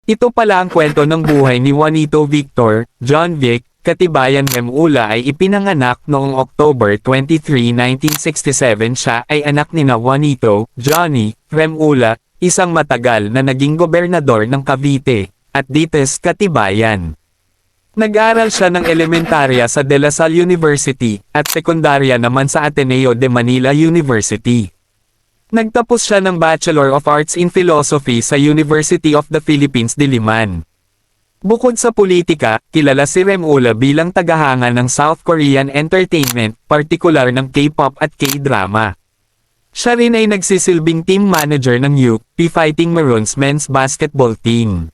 Ito pala ang kwento ng buhay ni Juanito Victor, John Vic, Katibayan Remula ay ipinanganak noong October 23, 1967. Siya ay anak nina Juanito, Johnny, Remula, isang matagal na naging gobernador ng Cavite, at Dites Katibayan. Nag-aral siya ng elementarya sa De La Salle University, at sekundarya naman sa Ateneo de Manila University. Nagtapos siya ng Bachelor of Arts in Philosophy sa University of the Philippines Diliman. Bukod sa politika, kilala si Remula bilang tagahanga ng South Korean entertainment, partikular ng K-pop at K-drama. Siya rin ay nagsisilbing team manager ng UP Fighting Maroons men's basketball team.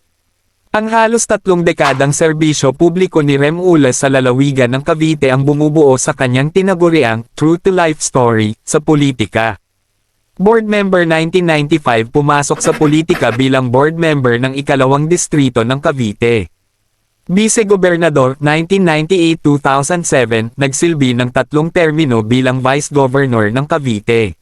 Ang halos 3 dekadang serbisyo publiko ni Remula sa lalawigan ng Cavite ang bumubuo sa kanyang tinaguriang true-to-life story sa politika. Board member 1995 pumasok sa politika bilang board member ng ikalawang distrito ng Cavite. Vice-gobernador 1998-2007, nagsilbi ng 3 termino bilang vice governor ng Cavite.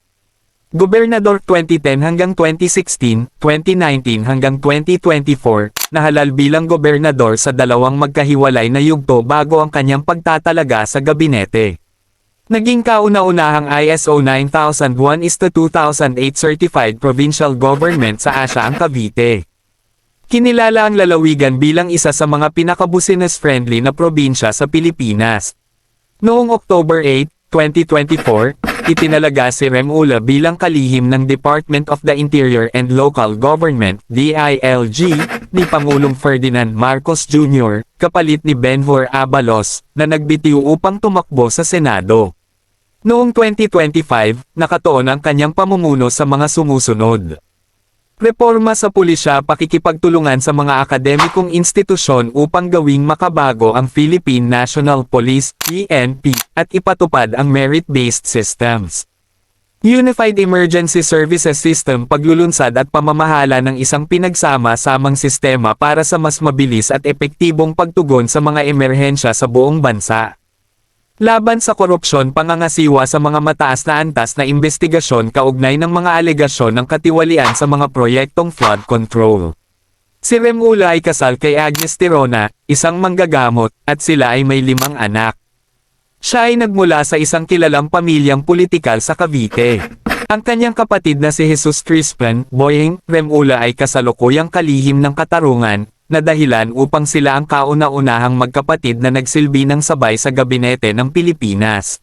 Gobernador 2010 hanggang 2016, 2019 hanggang 2024, nahalal bilang gobernador sa 2 magkahiwalay na yugto bago ang kanyang pagtatalaga sa gabinete. Naging kauna-unahang ISO 9001:2008 certified provincial government sa Asia ang Cavite. Kinilala ang lalawigan bilang isa sa mga pinaka-business-friendly na probinsya sa Pilipinas. Noong October 8, 2024, itinalaga si Remula bilang kalihim ng Department of the Interior and Local Government (DILG) ni Pangulong Ferdinand Marcos Jr., kapalit ni Benhur Abalos, na nagbitiw upang tumakbo sa Senado. Noong 2025, nakatuon ang kanyang pamumuno sa mga sumusunod. Reforma sa pulisya, pakikipagtulungan sa mga akademikong institusyon upang gawing makabago ang Philippine National Police, PNP, at ipatupad ang merit-based systems. Unified Emergency Services System, paglulunsad at pamamahala ng isang pinagsama-samang sistema para sa mas mabilis at epektibong pagtugon sa mga emerhensya sa buong bansa. Laban sa korupsyon, pangangasiwa sa mga mataas na antas na investigasyon kaugnay ng mga alegasyon ng katiwalian sa mga proyektong flood control. Si Remula ay kasal kay Agnes Tirona, isang manggagamot, at sila ay may 5 anak. Siya ay nagmula sa isang kilalang pamilyang politikal sa Cavite. Ang kanyang kapatid na si Jesus Crispin Boyeng Remula ay kasalukuyang kalihim ng katarungan, na dahilan upang sila ang kauna-unahang magkapatid na nagsilbi ng sabay sa gabinete ng Pilipinas.